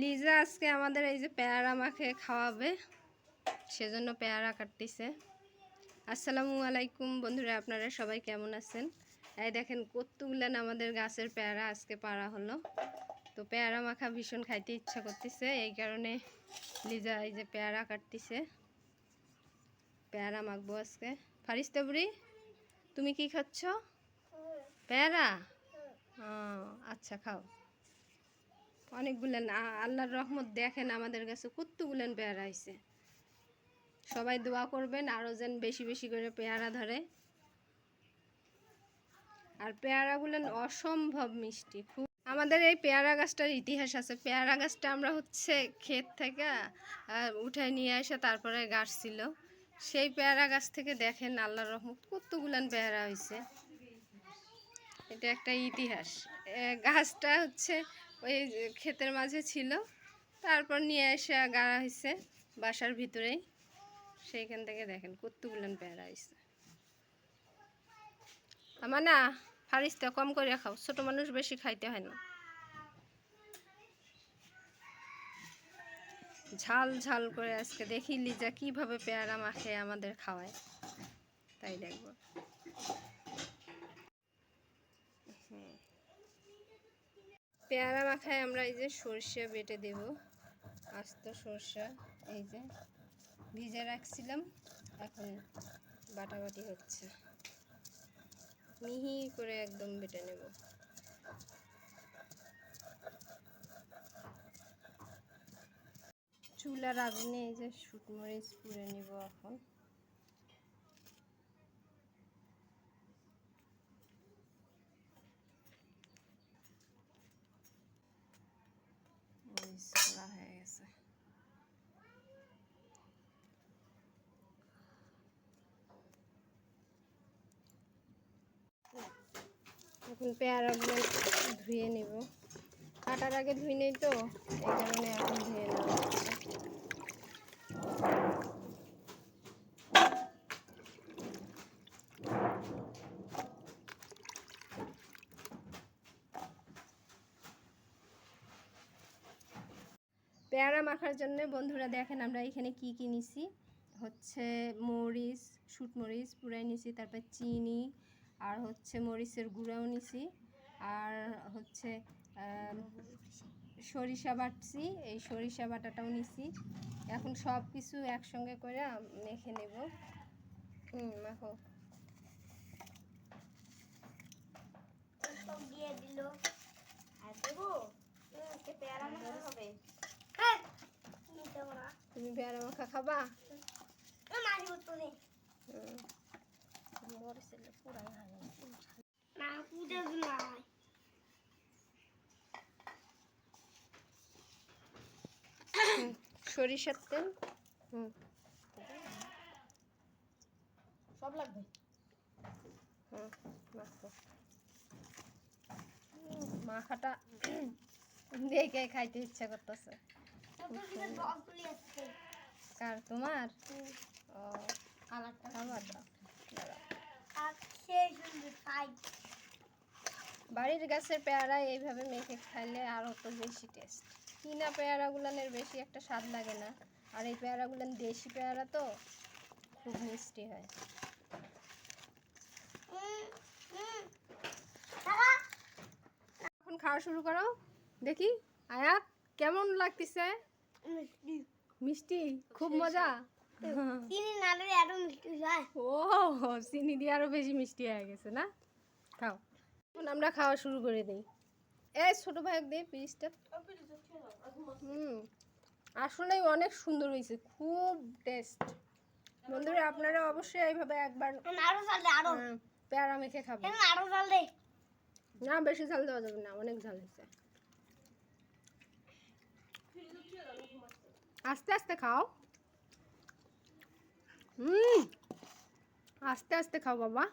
লিজা আজকে আমাদের এই যে পেয়ারা মাখে খাওয়াবে, সেজন্য পেয়ারা কাটতেছে। আসসালামু আলাইকুম বন্ধুরা, আপনারা সবাই কেমন আছেন? এই দেখেন কতগুলান আমাদের গাছের পেয়ারা আজকে পাড়া হলো। তো পেয়ারা মাখা ভীষণ খাইতে ইচ্ছা করতেছে, এই কারণে লিজা এই যে পেয়ারা কাটতেছে। পেয়ারা মাখবো আজকে। ফারিস্তা বুড়ি, তুমি কি খাচ্ছ? পেয়ারা? আচ্ছা, খাও। অনেকগুলেন, আল্লাহর রহমত দেখেন আমাদের কাছে কতগুলেন পেয়ারা হয়েছে। সবাই দোয়া করবেন আরও যেন বেশি বেশি করে পেয়ারা ধরে। আর পেয়ারাগুলেন অসম্ভব মিষ্টি খুব। আমাদের এই পেয়ারা গাছটার ইতিহাস আছে। পেয়ারা গাছটা আমরা ক্ষেত থেকে উঠায় নিয়ে এসে তারপরে গাছ ছিল। সেই পেয়ারা গাছ থেকে দেখেন আল্লাহর রহমত কতগুলান পেয়ারা হয়েছে। এটা একটা ইতিহাস। গাছটা ওই ক্ষেতের মাঝে ছিল, তারপর নিয়ে এসে গাড়া হয়েছে বাসার ভিতরেই। সেইখান থেকে দেখেন কতগুলান পেয়ারা হয়েছে। আমার না ফারিস্তা কম করে খাও, ছোট মানুষ বেশি খাইতে হয় না। ঝাল ঝাল করে আজকে দেখি লিজা কিভাবে পেয়ারা মাখে আমাদের খাওয়ায়, তাই দেখবো। পেয়ারা মাখায় আমরা এই যে সরষে বেটে দেব, আস্ত সরষা এই যে ভিজে রাখছিলাম, এখন বাটাবাটি হচ্ছে। মিহি করে একদম বেটে নেব। চুলার আগুনে এই যে শুকমরিচ পুড়ে নিব এখন। হয়ে গেছে। এখন পেয়ারাগুলো ধুয়ে নেব। কাটার আগে ধুয়ে নেই তো, এই কারণে এখন ধুয়ে নেওয়া হচ্ছে। পেয়ারা মাখার জন্য বন্ধুরা দেখেন আমরা এখানে কি কি নিছি। মরিচ, শুটমরিচ পুরাই নিছি, তারপর চিনি, আর মরিচের গুঁড়াও নিছি, আর সরিষা বাটছি, এই সরিষা বাটাটাও নিছি। এখন সব কিছু একসঙ্গে করে মেখে নেব। মাখো। দিয়ে দিল আর দেবো। পেয়ারা মাখা হবে। তুমি পেয়ারা মাখা খাবা? সরিষার তেল সব লাগবে। মাখাটা দেখে খাইতে ইচ্ছা করতেছে। কার? তোমার? ও, কালারটা খাবার দাও। বাড়ির গাছের পেয়ারা এইভাবে মেখে খাইলে আরও তো বেশি টেস্ট। কিনা পেয়ারাগুলানের বেশি একটা স্বাদ লাগে না, আর এই পেয়ারাগুলান দেশি পেয়ারা তো খুব মিষ্টি হয়। এখন খাওয়া শুরু করো, দেখি আয়াত কেমন লাগতেছে? মিষ্টি, খুব মজা। চিনি না দিলে আরো মিষ্টি হয়। ও, চিনি দিয়ে আরো বেশি মিষ্টি হয়ে গেছে না? খাও। এখন আমরা খাওয়া শুরু করে দিই। এই ছোট ভাই দে পিসটা। আসলেই অনেক সুন্দর হয়েছে, খুব টেস্ট। বন্ধুরা আপনারা অবশ্যই এইভাবে একবার পেয়ারা মেখে খাবেন। না, বেশি ঝাল দেওয়া যাবে না, অনেক ঝাল হয়েছে। আস্তে আস্তে খাও। আস্তে আস্তে খাও বাবা।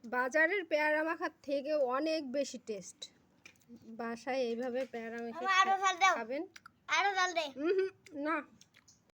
বাজারের পেয়ারা মাখার থেকে অনেক বেশি টেস্ট। বাসায় এইভাবে পেয়ারা মেখে খাবেন। না